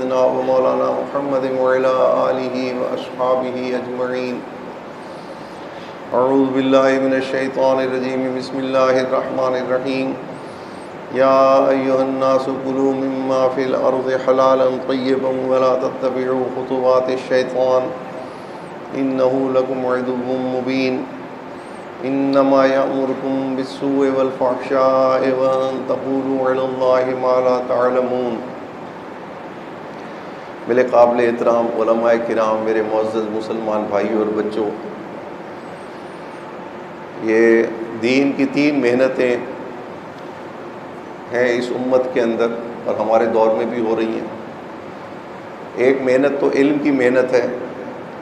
سيدنا ومولانا محمد وعلى آله وأصحابه أجمعين. أعوذ بالله من الشيطان الرجيم. بسم الله الرحمن الرحيم. يا أيها الناس كلوا مما في الأرض حلالا طيبا ولا تتبعوا خطوات الشيطان إنه لكم عدو مبين. إنما يأمركم بالسوء والفحشاء وأن تقولوا على الله ما لا تعلمون. میرے قابل احترام علماء کرام، میرے معزز مسلمان بھائیوں اور بچوں، یہ دین کی 3 محنتیں ہیں اس امت کے اندر اور ہمارے دور میں بھی ہو رہی ہیں. ایک محنت تو علم کی محنت ہے،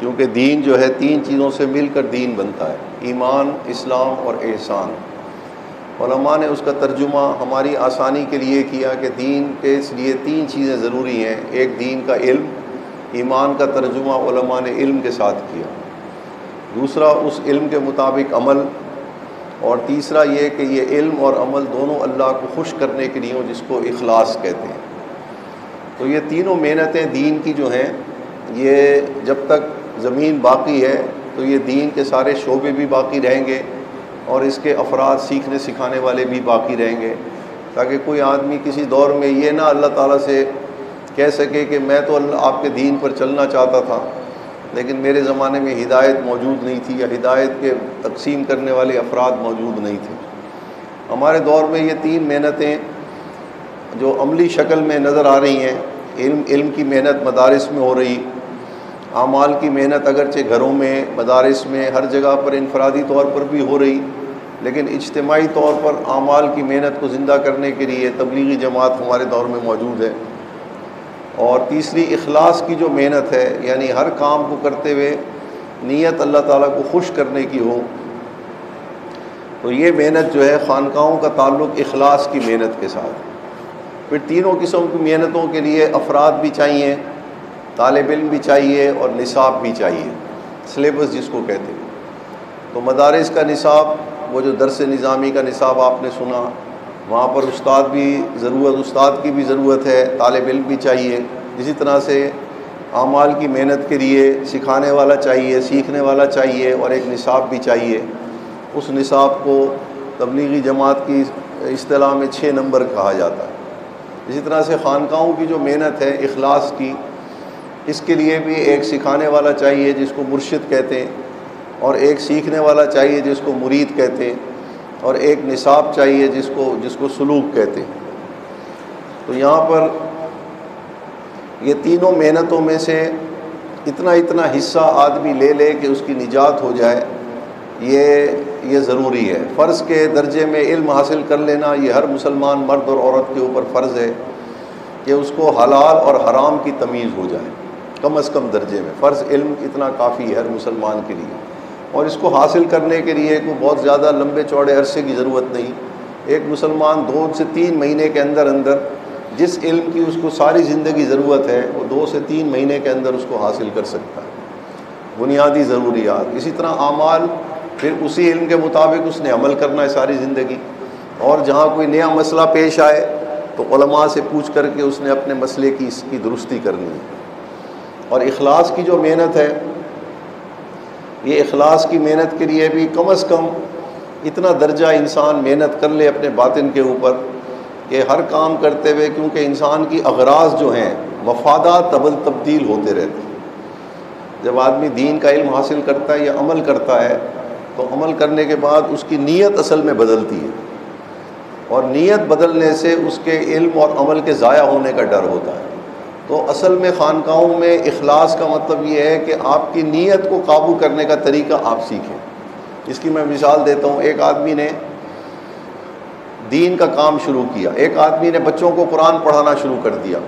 کیونکہ دین جو ہے 3 چیزوں سے مل کر دین بنتا ہے: ایمان، اسلام اور احسان. علماء نے اس کا ترجمہ ہماری آسانی کے لیے کیا کہ دین کے لیے 3 چیزیں ضروری ہیں. ایک دین کا علم، ایمان کا ترجمہ علماء نے علم کے ساتھ کیا. دوسرا اس علم کے مطابق عمل، اور تیسرا یہ کہ یہ علم اور عمل دونوں اللہ کو خوش کرنے کے لیے ہوں، جس کو اخلاص کہتے ہیں. تو یہ تینوں محنتیں دین کی جو ہیں، یہ جب تک زمین باقی ہے تو یہ دین کے سارے شعبے بھی باقی رہیں گے اور اس کے افراد سیکھنے سکھانے والے بھی باقی رہیں گے، تاکہ کوئی آدمی کسی دور میں یہ نہ اللہ تعالیٰ سے کہہ سکے کہ میں تو آپ کے دین پر چلنا چاہتا تھا لیکن میرے زمانے میں ہدایت موجود نہیں تھی، یا ہدایت کے تقسیم کرنے والے افراد موجود نہیں تھے. ہمارے دور میں یہ 3 محنتیں جو عملی شکل میں نظر آ رہی ہیں. علم کی محنت مدارس میں ہو رہی، اعمال کی محنت اگرچہ گھروں میں، مدارس میں، ہر جگہ پر انفرادی طور پر بھی ہو رہی، لیکن اجتماعی طور پر اعمال کی محنت کو زندہ کرنے کے لیے تبلیغی جماعت ہمارے دور میں موجود ہے. اور تیسری اخلاص کی جو محنت ہے، یعنی ہر کام کو کرتے ہوئے نیت اللہ تعالیٰ کو خوش کرنے کی ہو. تو یہ محنت جو ہے خانقاہوں کا تعلق اخلاص کی محنت کے ساتھ. پھر تینوں قسم کی محنتوں کے لیے افراد بھی چاہیے، طالب علم بھی چاہیے اور نصاب بھی چاہیے، سلیبس جس کو کہتے ہیں. تو مدارس کا نصاب، وہ جو درس نظامی کا نصاب آپ نے سنا، وہاں پر استاد کی بھی ضرورت ہے، طالب علم بھی چاہیے. اسی طرح سے اعمال کی محنت کے لیے سکھانے والا چاہیے، سیکھنے والا چاہیے، اور ایک نصاب بھی چاہیے. اس نصاب کو تبلیغی جماعت کی اصطلاح میں 6 نمبر کہا جاتا ہے. اسی طرح سے خانقاہوں کی جو محنت ہے اخلاص کی، اس کے لیے بھی ایک سکھانے والا چاہیے جس کو مرشد کہتے ہیں، اور ایک سیکھنے والا چاہیے جس کو مرید کہتے ہیں، اور ایک نصاب چاہیے جس کو سلوک کہتے ہیں. تو یہاں پر یہ تینوں محنتوں میں سے اتنا حصہ آدمی لے لے کہ اس کی نجات ہو جائے، یہ ضروری ہے. فرض کے درجے میں علم حاصل کر لینا یہ ہر مسلمان مرد اور عورت کے اوپر فرض ہے کہ اس کو حلال اور حرام کی تمیز ہو جائے. کم از کم درجے میں فرض علم اتنا کافی ہے ہر مسلمان کے لیے، اور اس کو حاصل کرنے کے لیے کوئی بہت زیادہ لمبے چوڑے عرصے کی ضرورت نہیں. ایک مسلمان 2 سے 3 مہینے کے اندر جس علم کی اس کو ساری زندگی ضرورت ہے، وہ 2 سے 3 مہینے کے اندر اس کو حاصل کر سکتا ہے، بنیادی ضروریات. اسی طرح اعمال، پھر اسی علم کے مطابق اس نے عمل کرنا ہے ساری زندگی. اور جہاں کوئی نیا مسئلہ پیش آئے تو علماء سے پوچھ کر کے اس نے اپنے مسئلے کی اس کی درستی کرنی ہے. اور اخلاص کی جو محنت ہے، یہ اخلاص کی محنت کے لیے بھی کم از کم اتنا درجہ انسان محنت کر لے اپنے باطن کے اوپر کہ ہر کام کرتے ہوئے، کیونکہ انسان کی اغراض جو ہیں، مفادات تبدیل ہوتے رہتے ہیں. جب آدمی دین کا علم حاصل کرتا ہے یا عمل کرتا ہے تو عمل کرنے کے بعد اس کی نیت اصل میں بدلتی ہے، اور نیت بدلنے سے اس کے علم اور عمل کے ضائع ہونے کا ڈر ہوتا ہے. تو اصل میں خانقاہوں میں اخلاص کا مطلب یہ ہے کہ آپ کی نیت کو قابو کرنے کا طریقہ آپ سیکھیں. اس کی میں مثال دیتا ہوں. ایک آدمی نے دین کا کام شروع کیا، ایک آدمی نے بچوں کو قرآن پڑھانا شروع کر دیا،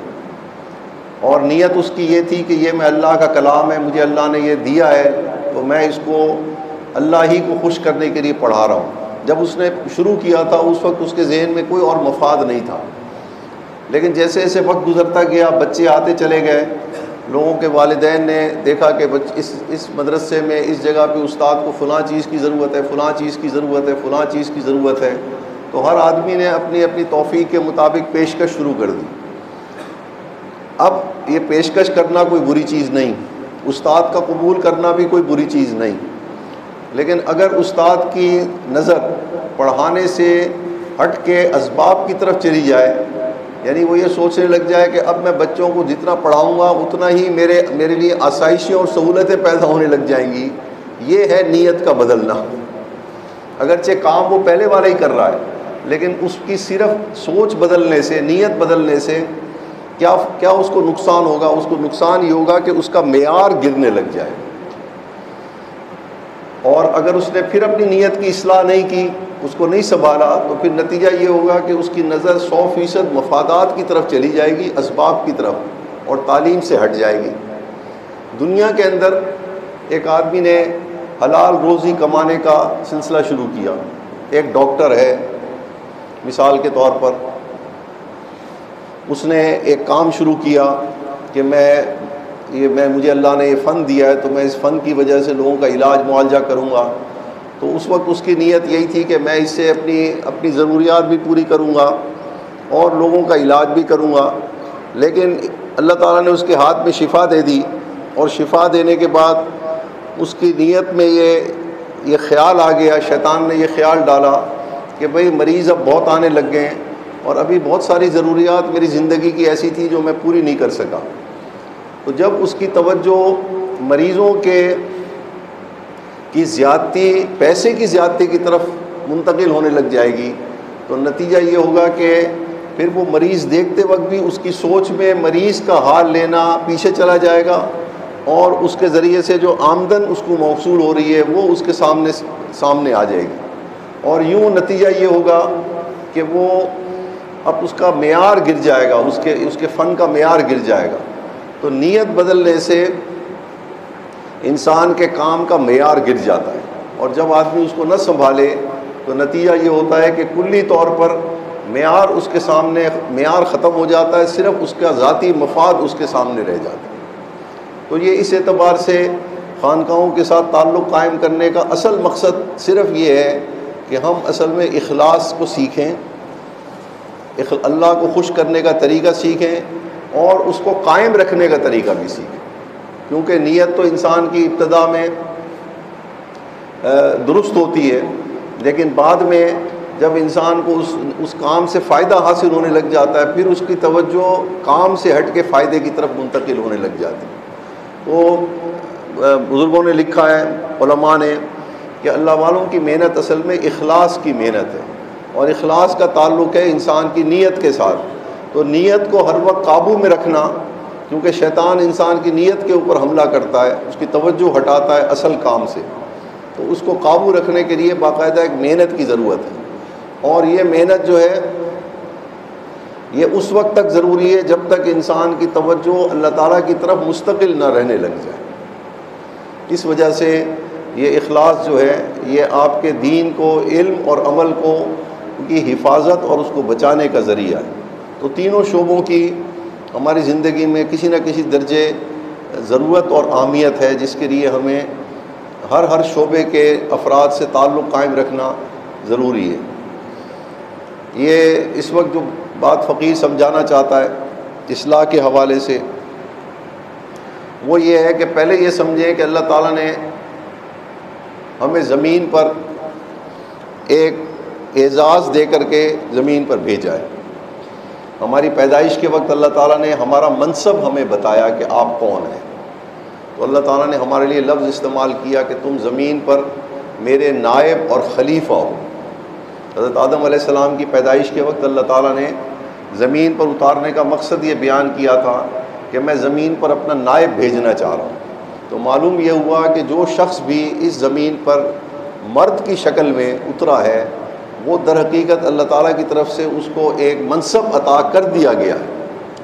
اور نیت اس کی یہ تھی کہ یہ میں اللہ کا کلام ہے، مجھے اللہ نے یہ دیا ہے، تو میں اس کو اللہ ہی کو خوش کرنے کے لیے پڑھا رہا ہوں. جب اس نے شروع کیا تھا اس وقت اس کے ذہن میں کوئی اور مفاد نہیں تھا، لیکن جیسے جیسے وقت گزرتا گیا، بچے آتے چلے گئے، لوگوں کے والدین نے دیکھا کہ اس مدرسے میں اس جگہ پہ استاد کو فلاں چیز کی ضرورت ہے، فلاں چیز کی ضرورت ہے، فلاں چیز کی ضرورت ہے، تو ہر آدمی نے اپنی اپنی توفیق کے مطابق پیشکش شروع کر دی. اب یہ پیشکش کرنا کوئی بری چیز نہیں، استاد کا قبول کرنا بھی کوئی بری چیز نہیں، لیکن اگر استاد کی نظر پڑھانے سے ہٹ کے اسباب کی طرف چلی جائے، یعنی وہ یہ سوچنے لگ جائے کہ اب میں بچوں کو جتنا پڑھاؤں گا اتنا ہی میرے لیے آسائشیں اور سہولتیں پیدا ہونے لگ جائیں گی، یہ ہے نیت کا بدلنا۔ اگرچہ کام وہ پہلے والا ہی کر رہا ہے، لیکن اس کی صرف سوچ بدلنے سے، نیت بدلنے سے کیا اس کو نقصان ہوگا؟ اس کو نقصان یہ ہوگا کہ اس کا معیار گرنے لگ جائے، اور اگر اس نے پھر اپنی نیت کی اصلاح نہیں کی، اس کو نہیں سنبھالا، تو پھر نتیجہ یہ ہوگا کہ اس کی نظر 100% مفادات کی طرف چلی جائے گی، اسباب کی طرف، اور تعلیم سے ہٹ جائے گی۔ دنیا کے اندر ایک آدمی نے حلال روزی کمانے کا سلسلہ شروع کیا، ایک ڈاکٹر ہے مثال کے طور پر، اس نے ایک کام شروع کیا کہ مجھے اللہ نے یہ فن دیا ہے تو میں اس فن کی وجہ سے لوگوں کا علاج معالجہ کروں گا۔ تو اس وقت اس کی نیت یہی تھی کہ میں اس سے اپنی ضروریات بھی پوری کروں گا اور لوگوں کا علاج بھی کروں گا، لیکن اللہ تعالیٰ نے اس کے ہاتھ میں شفا دے دی، اور شفا دینے کے بعد اس کی نیت میں یہ خیال آ گیا، شیطان نے یہ خیال ڈالا کہ بھئی مریض اب بہت آنے لگ گئے ہیں، اور ابھی بہت ساری ضروریات میری زندگی کی ایسی تھی جو میں پوری نہیں کر سکا۔ تو جب اس کی توجہ مریضوں کی زیادتی، پیسے کی زیادتی کی طرف منتقل ہونے لگ جائے گی، تو نتیجہ یہ ہوگا کہ پھر وہ مریض دیکھتے وقت بھی اس کی سوچ میں مریض کا حال لینا پیچھے چلا جائے گا، اور اس کے ذریعے سے جو آمدن اس کو موصول ہو رہی ہے وہ اس کے سامنے آ جائے گی، اور یوں نتیجہ یہ ہوگا کہ وہ اب اس کا معیار گر جائے گا، اس کے فن کا معیار گر جائے گا۔ تو نیت بدلنے سے انسان کے کام کا معیار گر جاتا ہے، اور جب آدمی اس کو نہ سنبھالے تو نتیجہ یہ ہوتا ہے کہ کلی طور پر معیار اس کے سامنے معیار ختم ہو جاتا ہے، صرف اس کا ذاتی مفاد اس کے سامنے رہ جاتا ہے۔ تو یہ اس اعتبار سے خانقاہوں کے ساتھ تعلق قائم کرنے کا اصل مقصد صرف یہ ہے کہ ہم اصل میں اخلاص کو سیکھیں، اللہ کو خوش کرنے کا طریقہ سیکھیں، اور اس کو قائم رکھنے کا طریقہ بھی سیکھیں، کیونکہ نیت تو انسان کی ابتدا میں درست ہوتی ہے، لیکن بعد میں جب انسان کو اس کام سے فائدہ حاصل ہونے لگ جاتا ہے، پھر اس کی توجہ کام سے ہٹ کے فائدے کی طرف منتقل ہونے لگ جاتی ہے۔ تو بزرگوں نے لکھا ہے، علماء نے، کہ اللہ والوں کی محنت اصل میں اخلاص کی محنت ہے، اور اخلاص کا تعلق ہے انسان کی نیت کے ساتھ۔ تو نیت کو ہر وقت قابو میں رکھنا، کیونکہ شیطان انسان کی نیت کے اوپر حملہ کرتا ہے، اس کی توجہ ہٹاتا ہے اصل کام سے، تو اس کو قابو رکھنے کے لیے باقاعدہ ایک محنت کی ضرورت ہے، اور یہ محنت جو ہے یہ اس وقت تک ضروری ہے جب تک انسان کی توجہ اللہ تعالیٰ کی طرف مستقل نہ رہنے لگ جائے۔ اس وجہ سے یہ اخلاص جو ہے یہ آپ کے دین کو، علم اور عمل کو کی حفاظت اور اس کو بچانے کا ذریعہ ہے۔ تو تینوں شعبوں کی ہماری زندگی میں کسی نہ کسی درجے ضرورت اور اہمیت ہے، جس کے لیے ہمیں ہر شعبے کے افراد سے تعلق قائم رکھنا ضروری ہے۔ یہ اس وقت جو بات فقیر سمجھانا چاہتا ہے اصلاح کے حوالے سے، وہ یہ ہے کہ پہلے یہ سمجھیں کہ اللہ تعالیٰ نے ہمیں زمین پر ایک اعزاز دے کر کے زمین پر بھیجا ہے۔ ہماری پیدائش کے وقت اللہ تعالیٰ نے ہمارا منصب ہمیں بتایا کہ آپ کون ہیں، تو اللہ تعالیٰ نے ہمارے لیے لفظ استعمال کیا کہ تم زمین پر میرے نائب اور خلیفہ ہو۔ حضرت آدم علیہ السلام کی پیدائش کے وقت اللہ تعالیٰ نے زمین پر اتارنے کا مقصد یہ بیان کیا تھا کہ میں زمین پر اپنا نائب بھیجنا چاہ رہا ہوں۔ تو معلوم یہ ہوا کہ جو شخص بھی اس زمین پر مرد کی شکل میں اترا ہے، وہ در حقیقت اللہ تعالیٰ کی طرف سے اس کو ایک منصب عطا کر دیا گیا ہے۔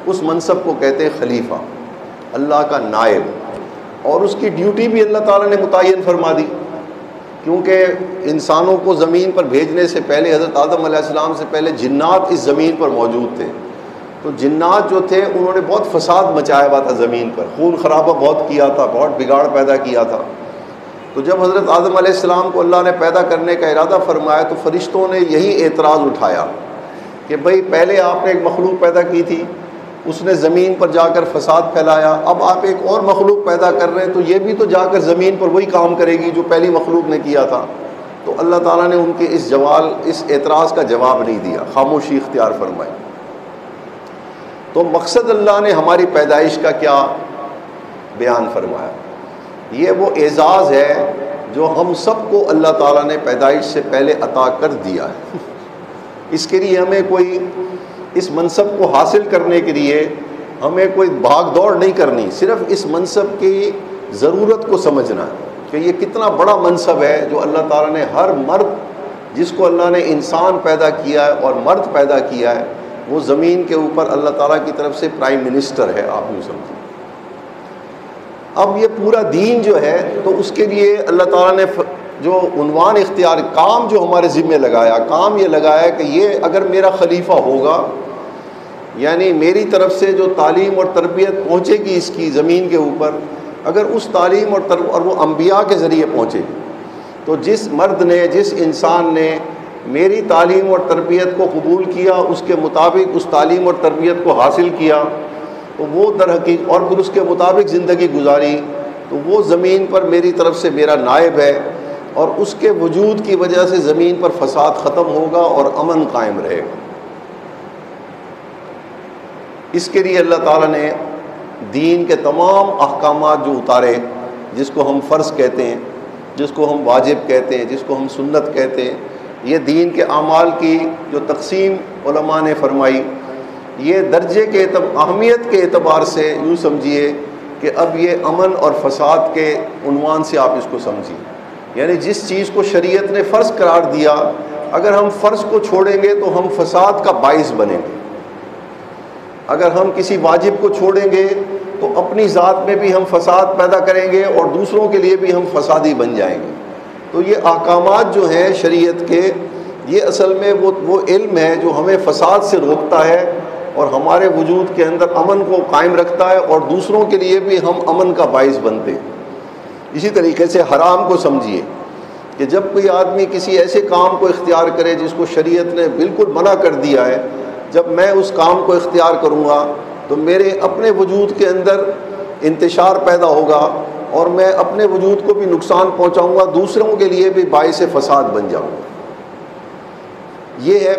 اس منصب کو کہتے ہیں خلیفہ، اللہ کا نائب، اور اس کی ڈیوٹی بھی اللہ تعالیٰ نے متعین فرما دی، کیونکہ انسانوں کو زمین پر بھیجنے سے پہلے، حضرت آدم علیہ السلام سے پہلے جنات اس زمین پر موجود تھے۔ تو جنات جو تھے انہوں نے بہت فساد مچایا ہوا تھا زمین پر، خون خرابہ بہت کیا تھا، بہت بگاڑ پیدا کیا تھا۔ تو جب حضرت آدم علیہ السلام کو اللہ نے پیدا کرنے کا ارادہ فرمایا تو فرشتوں نے یہی اعتراض اٹھایا کہ بھئی پہلے آپ نے ایک مخلوق پیدا کی تھی، اس نے زمین پر جا کر فساد پھیلایا، اب آپ ایک اور مخلوق پیدا کر رہے ہیں تو یہ بھی تو جا کر زمین پر وہی کام کرے گی جو پہلی مخلوق نے کیا تھا۔ تو اللہ تعالیٰ نے ان کے اس اعتراض کا جواب نہیں دیا، خاموشی اختیار فرمائی۔ تو مقصد اللہ نے ہماری پیدائش کا کیا بیان فرمایا؟ یہ وہ اعزاز ہے جو ہم سب کو اللہ تعالیٰ نے پیدائش سے پہلے عطا کر دیا ہے۔ اس کے لیے ہمیں کوئی اس منصب کو حاصل کرنے کے لیے ہمیں کوئی بھاگ دوڑ نہیں کرنی، صرف اس منصب کی ضرورت کو سمجھنا ہے کہ یہ کتنا بڑا منصب ہے جو اللہ تعالیٰ نے ہر مرد، جس کو اللہ نے انسان پیدا کیا ہے اور مرد پیدا کیا ہے، وہ زمین کے اوپر اللہ تعالیٰ کی طرف سے پرائم منسٹر ہے، آپ یوں سمجھیں۔ اب یہ پورا دین جو ہے تو اس کے لیے اللہ تعالیٰ نے جو عنوان اختیار، کام جو ہمارے ذمہ لگایا، کام یہ لگایا کہ یہ اگر میرا خلیفہ ہوگا، یعنی میری طرف سے جو تعلیم اور تربیت پہنچے گی اس کی زمین کے اوپر، اگر اس تعلیم اور وہ انبیاء کے ذریعے پہنچے، تو جس مرد نے، جس انسان نے میری تعلیم اور تربیت کو قبول کیا، اس کے مطابق اس تعلیم اور تربیت کو حاصل کیا، تو وہ در حقیقت اور پھر اس کے مطابق زندگی گزاری، تو وہ زمین پر میری طرف سے میرا نائب ہے، اور اس کے وجود کی وجہ سے زمین پر فساد ختم ہوگا اور امن قائم رہے گا۔ اس کے لیے اللہ تعالیٰ نے دین کے تمام احکامات جو اتارے، جس کو ہم فرض کہتے ہیں، جس کو ہم واجب کہتے ہیں، جس کو ہم سنت کہتے ہیں، یہ دین کے اعمال کی جو تقسیم علماء نے فرمائی، یہ درجے کے اہمیت کے اعتبار سے یوں سمجھیے کہ اب یہ امن اور فساد کے عنوان سے آپ اس کو سمجھیے، یعنی جس چیز کو شریعت نے فرض قرار دیا، اگر ہم فرض کو چھوڑیں گے تو ہم فساد کا باعث بنیں گے، اگر ہم کسی واجب کو چھوڑیں گے تو اپنی ذات میں بھی ہم فساد پیدا کریں گے اور دوسروں کے لیے بھی ہم فسادی بن جائیں گے۔ تو یہ احکامات جو ہیں شریعت کے، یہ اصل میں وہ علم ہے جو ہمیں فساد سے روکتا ہے اور ہمارے وجود کے اندر امن کو قائم رکھتا ہے، اور دوسروں کے لیے بھی ہم امن کا باعث بنتے ہیں۔ اسی طریقے سے حرام کو سمجھیے کہ جب کوئی آدمی کسی ایسے کام کو اختیار کرے جس کو شریعت نے بالکل منع کر دیا ہے، جب میں اس کام کو اختیار کروں گا تو میرے اپنے وجود کے اندر انتشار پیدا ہوگا اور میں اپنے وجود کو بھی نقصان پہنچاؤں گا، دوسروں کے لیے بھی باعث فساد بن جاؤں گا۔ یہ ہے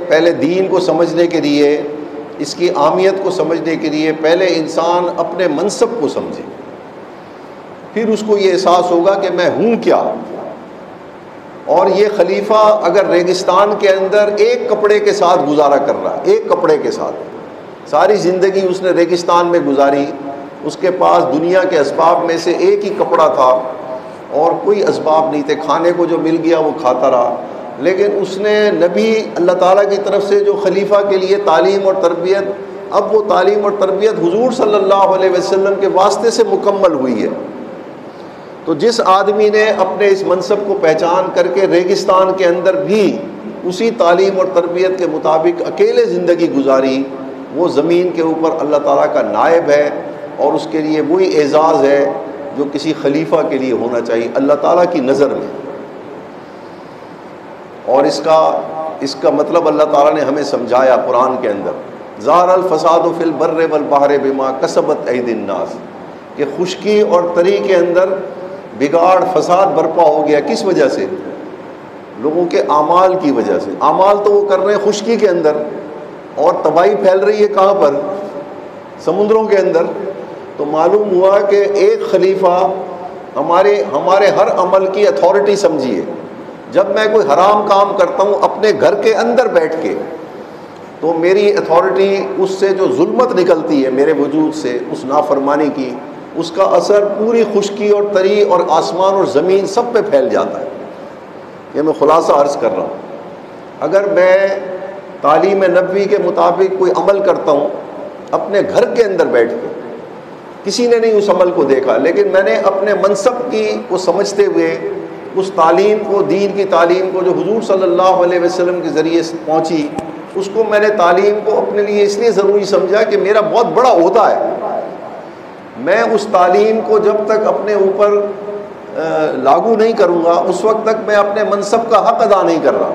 پہلے دین کو سمجھنے کے لیے، اس کی اہمیت کو سمجھنے کے لیے پہلے انسان اپنے منصب کو سمجھے، پھر اس کو یہ احساس ہوگا کہ میں ہوں کیا۔ اور یہ خلیفہ اگر ریگستان کے اندر ایک کپڑے کے ساتھ گزارا کر رہا ہے، ایک کپڑے کے ساتھ ساری زندگی اس نے ریگستان میں گزاری، اس کے پاس دنیا کے اسباب میں سے ایک ہی کپڑا تھا اور کوئی اسباب نہیں تھے، کھانے کو جو مل گیا وہ کھاتا رہا، لیکن اس نے نبی اللہ تعالیٰ کی طرف سے جو خلیفہ کے لیے تعلیم اور تربیت، اب وہ تعلیم اور تربیت حضور صلی اللہ علیہ وسلم کے واسطے سے مکمل ہوئی ہے۔ تو جس آدمی نے اپنے اس منصب کو پہچان کر کے ریگستان کے اندر بھی اسی تعلیم اور تربیت کے مطابق اکیلے زندگی گزاری، وہ زمین کے اوپر اللہ تعالیٰ کا نائب ہے، اور اس کے لیے وہی اعزاز ہے جو کسی خلیفہ کے لیے ہونا چاہیے اللہ تعالیٰ کی نظر میں۔ اور اس کا مطلب اللہ تعالیٰ نے ہمیں سمجھایا قرآن کے اندر، ظہر الفساد فی البر والبحر بما کسبت ایدی الناس، کہ خشکی اور تری کے اندر بگاڑ، فساد برپا ہو گیا، کس وجہ سے؟ لوگوں کے اعمال کی وجہ سے۔ اعمال تو وہ کر رہے ہیں خشکی کے اندر، اور تباہی پھیل رہی ہے کہاں پر؟ سمندروں کے اندر۔ تو معلوم ہوا کہ ایک خلیفہ ہمارے ہر عمل کی اتھارٹی سمجھیے۔ جب میں کوئی حرام کام کرتا ہوں اپنے گھر کے اندر بیٹھ کے، تو میری اتھارٹی، اس سے جو ظلمت نکلتی ہے میرے وجود سے اس نافرمانی کی، اس کا اثر پوری خشکی اور تری اور آسمان اور زمین سب پہ پھیل جاتا ہے۔ یہ میں خلاصہ عرض کر رہا ہوں۔ اگر میں تعلیم نبوی کے مطابق کوئی عمل کرتا ہوں اپنے گھر کے اندر بیٹھ کے، کسی نے نہیں اس عمل کو دیکھا، لیکن میں نے اپنے منصب کی کو سمجھتے ہوئے اس تعلیم کو، دین کی تعلیم کو جو حضور صلی اللہ علیہ وسلم کے ذریعے پہنچی، اس کو میں نے تعلیم کو اپنے لیے اس لیے ضروری سمجھا کہ میرا بہت بڑا عہدہ ہے۔ میں اس تعلیم کو جب تک اپنے اوپر لاگو نہیں کروں گا اس وقت تک میں اپنے منصب کا حق ادا نہیں کر رہا۔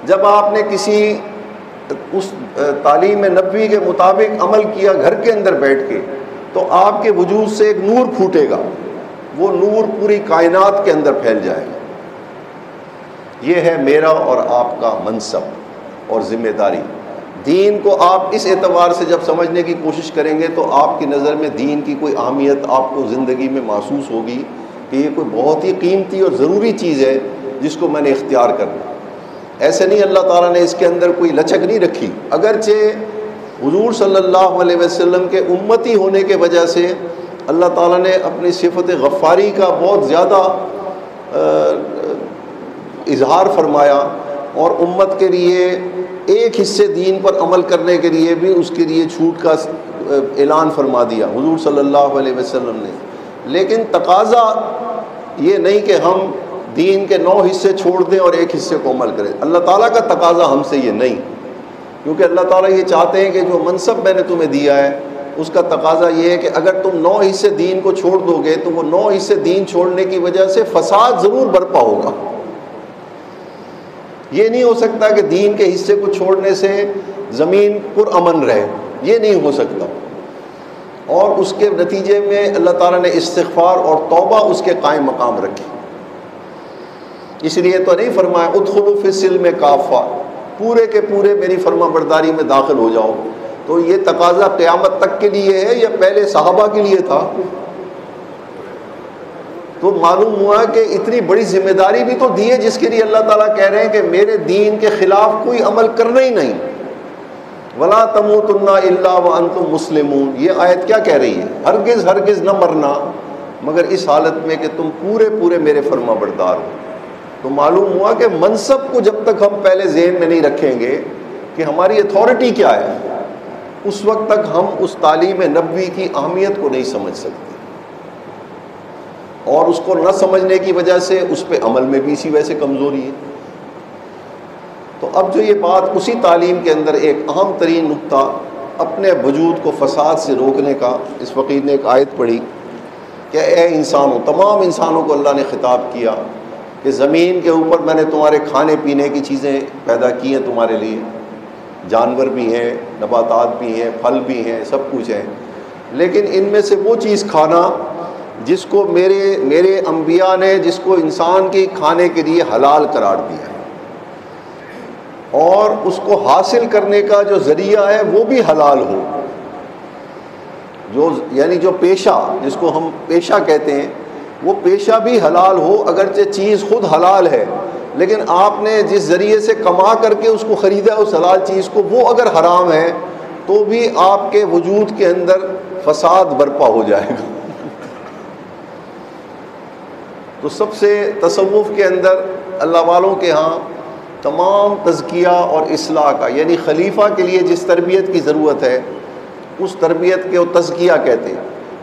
جب آپ نے کسی اس تعلیم نبوی کے مطابق عمل کیا گھر کے اندر بیٹھ کے، تو آپ کے وجود سے ایک نور پھوٹے گا، وہ نور پوری کائنات کے اندر پھیل جائے گا۔ یہ ہے میرا اور آپ کا منصب اور ذمہ داری۔ دین کو آپ اس اعتبار سے جب سمجھنے کی کوشش کریں گے تو آپ کی نظر میں دین کی کوئی اہمیت آپ کو زندگی میں محسوس ہوگی کہ یہ کوئی بہت ہی قیمتی اور ضروری چیز ہے جس کو میں نے اختیار کرنا۔ ایسے نہیں اللہ تعالیٰ نے اس کے اندر کوئی لچک نہیں رکھی، اگرچہ حضور صلی اللہ علیہ وسلم کے امتی ہونے کے وجہ سے اللہ تعالیٰ نے اپنی صفت غفاری کا بہت زیادہ اظہار فرمایا، اور امت کے لیے ایک حصے دین پر عمل کرنے کے لیے بھی اس کے لیے چھوٹ کا اعلان فرما دیا حضور صلی اللہ علیہ وسلم نے۔ لیکن تقاضا یہ نہیں کہ ہم دین کے 9 حصے چھوڑ دیں اور ایک حصے کو عمل کریں۔ اللہ تعالیٰ کا تقاضا ہم سے یہ نہیں، کیونکہ اللہ تعالیٰ یہ چاہتے ہیں کہ جو منصب میں نے تمہیں دیا ہے اس کا تقاضا یہ ہے کہ اگر تم 9 حصے دین کو چھوڑ دو گے تو وہ 9 حصے دین چھوڑنے کی وجہ سے فساد ضرور برپا ہوگا۔ یہ نہیں ہو سکتا کہ دین کے حصے کو چھوڑنے سے زمین پرامن رہے، یہ نہیں ہو سکتا، اور اس کے نتیجے میں اللہ تعالیٰ نے استغفار اور توبہ اس کے قائم مقام رکھی۔ اس لیے تو نہیں فرمایا ادخلوا فی السلم کافہ، پورے کے پورے میری فرما برداری میں داخل ہو جاؤ۔ تو یہ تقاضا قیامت تک کے لیے ہے یا پہلے صحابہ کے لیے تھا؟ تو معلوم ہوا کہ اتنی بڑی ذمہ داری بھی تو دی ہے جس کے لیے اللہ تعالیٰ کہہ رہے ہیں کہ میرے دین کے خلاف کوئی عمل کرنا ہی نہیں۔ وَلَا تَمُوتُنَّ إِلَّا وَأَنْتُمْ مُسْلِمُونَ، یہ آیت کیا کہہ رہی ہے؟ ہرگز ہرگز نہ مرنا مگر اس حالت میں کہ تم پورے پورے میرے فرما بردار ہو۔ تو معلوم ہوا کہ منصب کو جب تک ہم پہلے ذہن میں نہیں رکھیں گے کہ ہماری اتھارٹی کیا ہے، اس وقت تک ہم اس تعلیم نبوی کی اہمیت کو نہیں سمجھ سکتے، اور اس کو نہ سمجھنے کی وجہ سے اس پہ عمل میں بھی اسی وجہ سے کمزوری ہے۔ تو اب جو یہ بات اسی تعلیم کے اندر ایک اہم ترین نقطہ اپنے وجود کو فساد سے روکنے کا، اس فقیر نے ایک آیت پڑھی کہ اے انسانوں، تمام انسانوں کو اللہ نے خطاب کیا کہ زمین کے اوپر میں نے تمہارے کھانے پینے کی چیزیں پیدا کی ہیں، تمہارے لیے جانور بھی ہیں، نباتات بھی ہیں، پھل بھی ہیں، سب کچھ ہے، لیکن ان میں سے وہ چیز کھانا جس کو میرے انبیاء نے جس کو انسان کے کھانے کے لیے حلال قرار دیا ہے، اور اس کو حاصل کرنے کا جو ذریعہ ہے وہ بھی حلال ہو، یعنی جو پیشہ جس کو ہم پیشہ کہتے ہیں وہ پیشہ بھی حلال ہو، اگرچہ چیز خود حلال ہے لیکن آپ نے جس ذریعے سے کما کر کے اس کو خریدا اس حلال چیز کو، وہ اگر حرام ہے تو بھی آپ کے وجود کے اندر فساد برپا ہو جائے گا۔ تو سب سے تصوف کے اندر اللہ والوں کے ہاں تمام تزکیہ اور اصلاح کا، یعنی خلیفہ کے لیے جس تربیت کی ضرورت ہے اس تربیت کے وہ تزکیہ کہتے ہیں،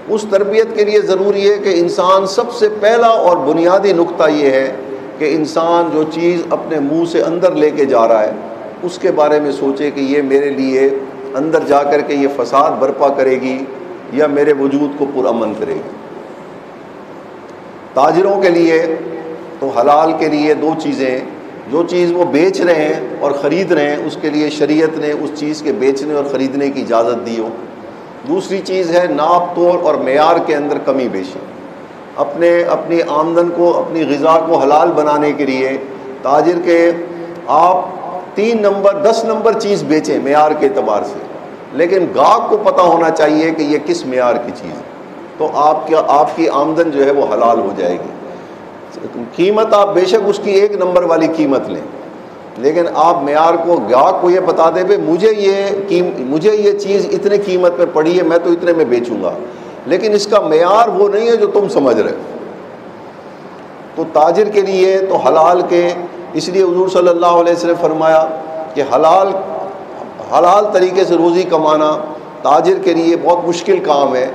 اس تربیت کے لیے ضروری ہے کہ انسان سب سے پہلا اور بنیادی نقطہ یہ ہے کہ انسان جو چیز اپنے منہ سے اندر لے کے جا رہا ہے اس کے بارے میں سوچے کہ یہ میرے لیے اندر جا کر کے یہ فساد برپا کرے گی یا میرے وجود کو پرامن کرے گی۔ تاجروں کے لیے تو حلال کے لیے 2 چیزیں، جو چیز وہ بیچ رہے ہیں اور خرید رہے ہیں اس کے لیے شریعت نے اس چیز کے بیچنے اور خریدنے کی اجازت دی ہو۔ دوسری چیز ہے ناپ تول اور معیار کے اندر کمی بیشی، اپنی آمدن کو، اپنی غذا کو حلال بنانے کے لیے تاجر کے آپ 3 نمبر 10 نمبر چیز بیچیں معیار کے اعتبار سے، لیکن گاہک کو پتہ ہونا چاہیے کہ یہ کس معیار کی چیز ہے، تو آپ کی آمدن جو ہے وہ حلال ہو جائے گی۔ قیمت آپ بے شک اس کی 1 نمبر والی قیمت لیں، لیکن آپ معیار کو گاہک کو یہ بتا دیں کہ مجھے یہ چیز اتنے قیمت پہ پڑی ہے، میں تو اتنے میں بیچوں گا، لیکن اس کا معیار وہ نہیں ہے جو تم سمجھ رہے ہو۔ تو تاجر کے لیے تو حلال کے، اس لیے حضور صلی اللہ علیہ وسلم فرمایا کہ حلال طریقے سے روزی کمانا تاجر کے لیے بہت مشکل کام ہے،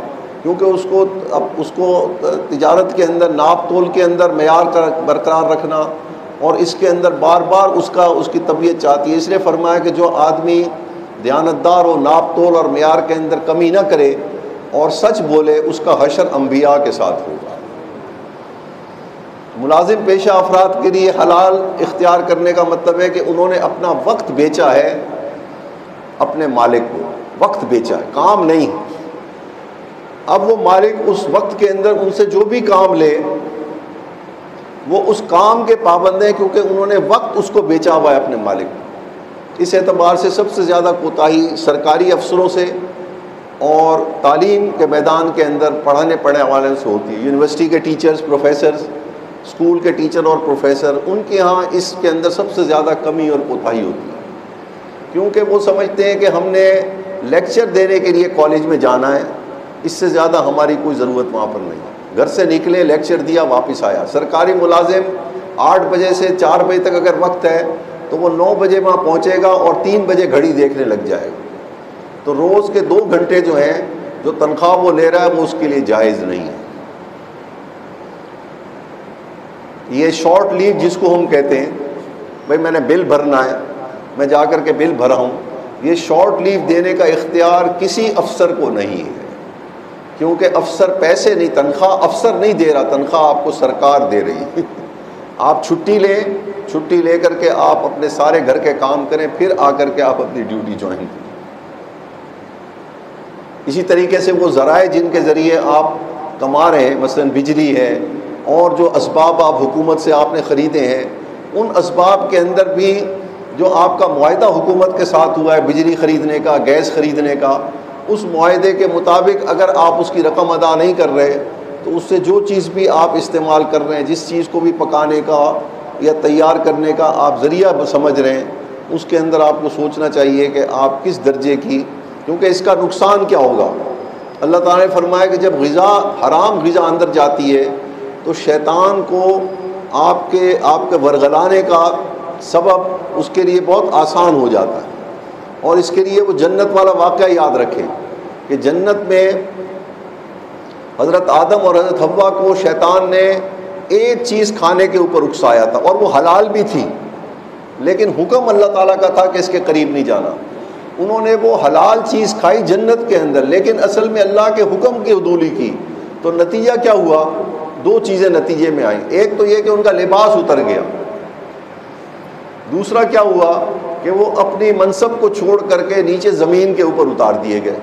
کیونکہ اس کو تجارت کے اندر ناپ تول کے اندر معیار برقرار رکھنا، اور اس کے اندر بار بار اس کی طبیعت چاہتی ہے، اس لیے فرمایا کہ جو آدمی دیانتدار ہو، ناپ تول اور معیار کے اندر کمی نہ کرے اور سچ بولے، اس کا حشر انبیاء کے ساتھ ہوگا۔ ملازم پیشہ افراد کے لیے حلال اختیار کرنے کا مطلب ہے کہ انہوں نے اپنا وقت بیچا ہے اپنے مالک کو، وقت بیچا ہے، کام نہیں۔ اب وہ مالک اس وقت کے اندر ان سے جو بھی کام لے وہ اس کام کے پابند ہیں، کیونکہ انہوں نے وقت اس کو بیچا ہوا ہے اپنے مالک کو۔ اس اعتبار سے سب سے زیادہ کوتاہی سرکاری افسروں سے اور تعلیم کے میدان کے اندر پڑھانے والوں سے ہوتی ہے۔ یونیورسٹی کے ٹیچرز، پروفیسرز، اسکول کے ٹیچر اور پروفیسر، ان کے ہاں اس کے اندر سب سے زیادہ کمی اور کوتاہی ہوتی ہے، کیونکہ وہ سمجھتے ہیں کہ ہم نے لیکچر دینے کے لیے کالج میں جانا ہے، اس سے زیادہ ہماری کوئی ضرورت وہاں پر نہیں۔ گھر سے نکلے، لیکچر دیا، واپس آیا۔ سرکاری ملازم 8 بجے سے 4 بجے تک اگر وقت ہے تو وہ 9 بجے وہاں پہنچے گا اور 3 بجے گھڑی دیکھنے لگ جائے گا، تو روز کے 2 گھنٹے جو ہیں جو تنخواہ وہ لے رہا ہے وہ اس کے لیے جائز نہیں ہے۔ یہ شارٹ لیو جس کو ہم کہتے ہیں، بھائی میں نے بل بھرنا ہے، میں جا کر کے بل بھرا ہوں، یہ شارٹ لیو دینے کا اختیار کسی افسر کو نہیں ہے، کیونکہ افسر پیسے نہیں، تنخواہ افسر نہیں دے رہا، تنخواہ آپ کو سرکار دے رہی ہے۔ آپ چھٹی لیں، چھٹی لے کر کے آپ اپنے سارے گھر کے کام کریں، پھر آ کر کے آپ اپنی ڈیوٹی جوائن کریں۔ اسی طریقے سے وہ ذرائع جن کے ذریعے آپ کما رہے ہیں، مثلا بجلی ہے اور جو اسباب آپ حکومت سے آپ نے خریدے ہیں، ان اسباب کے اندر بھی جو آپ کا معاہدہ حکومت کے ساتھ ہوا ہے بجلی خریدنے کا، گیس خریدنے کا، اس معاہدے کے مطابق اگر آپ اس کی رقم ادا نہیں کر رہے تو اس سے جو چیز بھی آپ استعمال کر رہے ہیں، جس چیز کو بھی پکانے کا یا تیار کرنے کا آپ ذریعہ سمجھ رہے ہیں، اس کے اندر آپ کو سوچنا چاہیے کہ آپ کس درجے کی، کیونکہ اس کا نقصان کیا ہوگا۔ اللہ تعالیٰ نے فرمایا کہ جب غذا، حرام غذا اندر جاتی ہے تو شیطان کو آپ کے ورغلانے کا سبب اس کے لیے بہت آسان ہو جاتا ہے۔ اور اس کے لیے وہ جنت والا واقعہ یاد رکھیں کہ جنت میں حضرت آدم اور حضرت حوا کو شیطان نے ایک چیز کھانے کے اوپر اکسایا تھا، اور وہ حلال بھی تھی، لیکن حکم اللہ تعالیٰ کا تھا کہ اس کے قریب نہیں جانا۔ انہوں نے وہ حلال چیز کھائی جنت کے اندر، لیکن اصل میں اللہ کے حکم کی عدولی کی، تو نتیجہ کیا ہوا؟ 2 چیزیں نتیجے میں آئیں۔ ایک تو یہ کہ ان کا لباس اتر گیا، دوسرا کیا ہوا کہ وہ اپنی منصب کو چھوڑ کر کے نیچے زمین کے اوپر اتار دیے گئے۔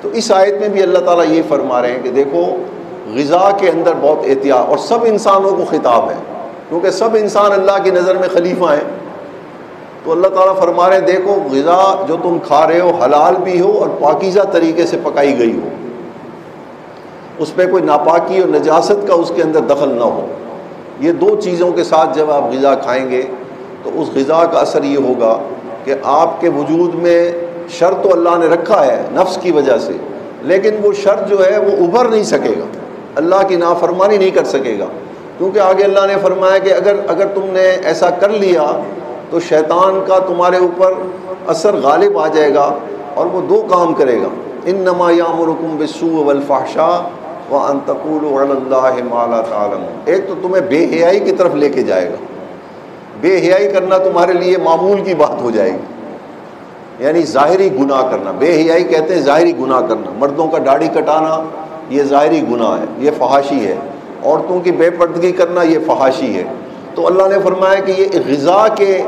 تو اس آیت میں بھی اللہ تعالیٰ یہ فرما رہے ہیں کہ دیکھو غذا کے اندر بہت احتیاط، اور سب انسانوں کو خطاب ہے کیونکہ سب انسان اللہ کی نظر میں خلیفہ ہیں۔ تو اللہ تعالیٰ فرما رہے ہیں دیکھو غذا جو تم کھا رہے ہو حلال بھی ہو اور پاکیزہ طریقے سے پکائی گئی ہو، اس پہ کوئی ناپاکی اور نجاست کا اس کے اندر دخل نہ ہو۔ یہ 2 چیزوں کے ساتھ جب آپ غذا کھائیں گے تو اس غذا کا اثر یہ ہوگا کہ آپ کے وجود میں شر تو اللہ نے رکھا ہے نفس کی وجہ سے، لیکن وہ شر جو ہے وہ ابھر نہیں سکے گا، اللہ کی نافرمانی نہیں کر سکے گا، کیونکہ آگے اللہ نے فرمایا کہ اگر تم نے ایسا کر لیا تو شیطان کا تمہارے اوپر اثر غالب آ جائے گا اور وہ 2 کام کرے گا، انما یامرکم بالسوء والفحشاء وان تقولوا علی اللہ ما لا تعلمون۔ ایک تو تمہیں بے حیائی کی طرف لے کے جائے گا، بے حیائی کرنا تمہارے لیے معمول کی بات ہو جائے گی، یعنی ظاہری گناہ کرنا۔ بے حیائی کہتے ہیں ظاہری گناہ کرنا، مردوں کا داڑھی کٹانا یہ ظاہری گناہ ہے، یہ فحاشی ہے، عورتوں کی بے پردگی کرنا یہ فحاشی ہے۔ تو اللہ نے فرمایا کہ یہ غذا کے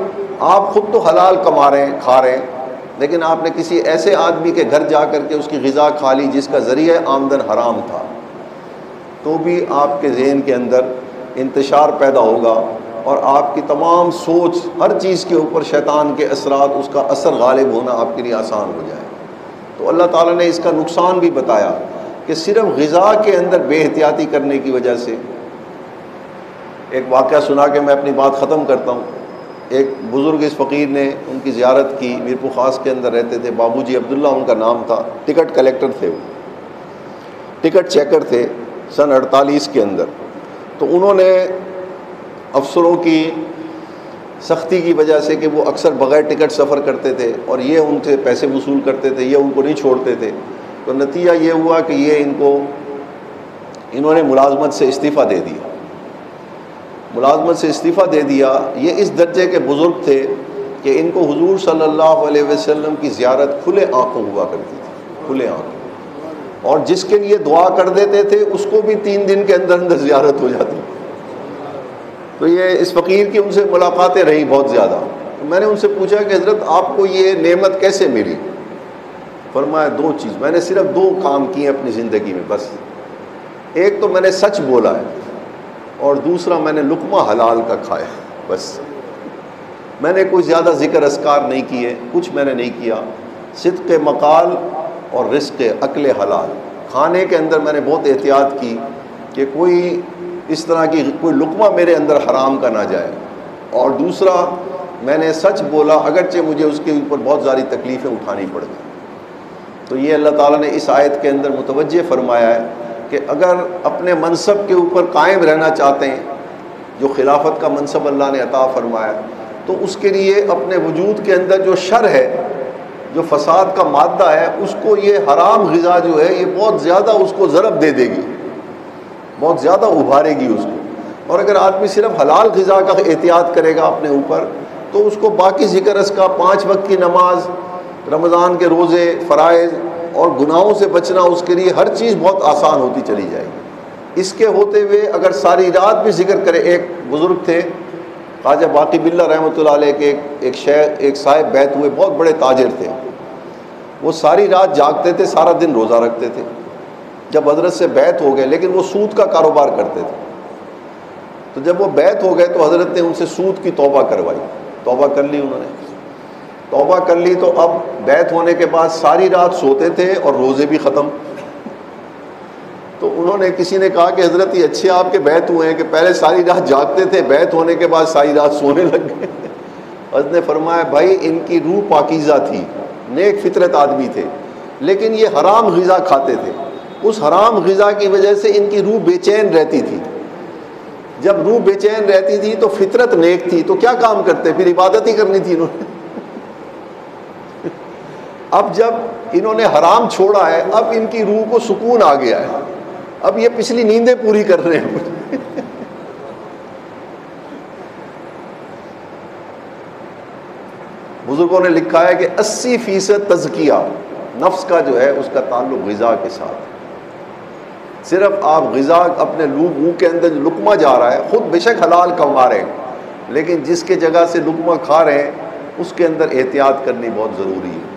آپ خود تو حلال کما رہے ہیں، کھا رہے ہیں، لیکن آپ نے کسی ایسے آدمی کے گھر جا کر کے اس کی غذا کھا لی جس کا ذریعہ آمدن حرام تھا، تو بھی آپ کے ذہن کے اندر انتشار پیدا ہوگا اور آپ کی تمام سوچ ہر چیز کے اوپر شیطان کے اثرات، اس کا اثر غالب ہونا آپ کے لیے آسان ہو جائے۔ تو اللہ تعالیٰ نے اس کا نقصان بھی بتایا کہ صرف غذا کے اندر بے احتیاطی کرنے کی وجہ سے۔ ایک واقعہ سنا کے میں اپنی بات ختم کرتا ہوں۔ ایک بزرگ اس فقیر نے ان کی زیارت کی، میرپور خاص کے اندر رہتے تھے، بابو جی عبداللہ ان کا نام تھا، ٹکٹ کلیکٹر تھے، وہ ٹکٹ چیکر تھے سن 48 کے اندر۔ تو انہوں نے افسروں کی سختی کی وجہ سے کہ وہ اکثر بغیر ٹکٹ سفر کرتے تھے اور یہ ان سے پیسے وصول کرتے تھے، یہ ان کو نہیں چھوڑتے تھے، تو نتیجہ یہ ہوا کہ یہ انہوں نے ملازمت سے استعفیٰ دے دیا۔ ملازمت سے استعفیٰ دے دیا۔ یہ اس درجے کے بزرگ تھے کہ ان کو حضور صلی اللہ علیہ وسلم کی زیارت کھلے آنکھوں ہوا کرتی تھی، کھلے آنکھوں، اور جس کے لیے دعا کر دیتے تھے اس کو بھی 3 دن کے اندر اندر زیارت ہو جاتی۔ تو یہ اس فقیر کی ان سے ملاقاتیں رہی بہت زیادہ۔ میں نے ان سے پوچھا کہ حضرت آپ کو یہ نعمت کیسے ملی؟ فرمایا 2 چیز، میں نے صرف 2 کام کیے اپنی زندگی میں بس. ایک تو میں نے سچ بولا ہے، اور دوسرا میں نے لقمہ حلال کا کھایا. بس میں نے کوئی زیادہ ذکر اذکار نہیں کیے، کچھ میں نے نہیں کیا. صدق مقال اور رزق اکل حلال، کھانے کے اندر میں نے بہت احتیاط کی کہ کوئی اس طرح کی کوئی لقمہ میرے اندر حرام کا نہ جائے. اور دوسرا میں نے سچ بولا، اگرچہ مجھے اس کے اوپر بہت ساری تکلیفیں اٹھانی پڑ گئی. تو یہ اللہ تعالیٰ نے اس آیت کے اندر متوجہ فرمایا ہے کہ اگر اپنے منصب کے اوپر قائم رہنا چاہتے ہیں، جو خلافت کا منصب اللہ نے عطا فرمایا، تو اس کے لیے اپنے وجود کے اندر جو شر ہے، جو فساد کا مادہ ہے، اس کو یہ حرام غذا جو ہے یہ بہت زیادہ اس کو ضرب دے دے گی، بہت زیادہ ابھارے گی اس کو. اور اگر آدمی صرف حلال غذا کا احتیاط کرے گا اپنے اوپر، تو اس کو باقی ذکر اس کا 5 وقت کی نماز، رمضان کے روزے، فرائض اور گناہوں سے بچنا، اس کے لیے ہر چیز بہت آسان ہوتی چلی جائے گی. اس کے ہوتے ہوئے اگر ساری رات بھی ذکر کرے، ایک بزرگ تھے خواجہ باقی باللہ رحمۃ اللہ علیہ کے ایک صاحب بیت ہوئے، بہت بڑے تاجر تھے. وہ ساری رات جاگتے تھے، سارا دن روزہ رکھتے تھے. جب حضرت سے بیت ہو گئے، لیکن وہ سود کا کاروبار کرتے تھے، تو جب وہ بیت ہو گئے تو حضرت نے ان سے سود کی توبہ کروائی. توبہ کر لی انہوں نے، توبہ کر لی. تو اب بیت ہونے کے بعد ساری رات سوتے تھے اور روزے بھی ختم. تو انہوں نے، کسی نے کہا کہ حضرت یہ اچھے آپ کے بیت ہوئے ہیں کہ پہلے ساری رات جاگتے تھے، بیت ہونے کے بعد ساری رات سونے لگ گئے. حضرت نے فرمایا بھائی ان کی روح پاکیزہ تھی، نیک فطرت آدمی تھے، لیکن یہ حرام غذا کھاتے تھے. اس حرام غذا کی وجہ سے ان کی روح بے چین رہتی تھی. جب روح بے چین رہتی تھی تو فطرت نیک تھی، تو کیا کام کرتے؟ پھر عبادت ہی کرنی تھی انہوں نے. اب جب انہوں نے حرام چھوڑا ہے، اب ان کی روح کو سکون آ گیا ہے، اب یہ پچھلی نیندیں پوری کر رہے ہیں. بزرگوں نے لکھا ہے کہ 80% تزکیہ نفس کا جو ہے اس کا تعلق غذا کے ساتھ. صرف آپ غذا اپنے منہ کے اندر جو لقمہ جا رہا ہے، خود بے شک حلال کما رہے ہیں، لیکن جس کے جگہ سے لقمہ کھا رہے ہیں اس کے اندر احتیاط کرنی بہت ضروری ہے.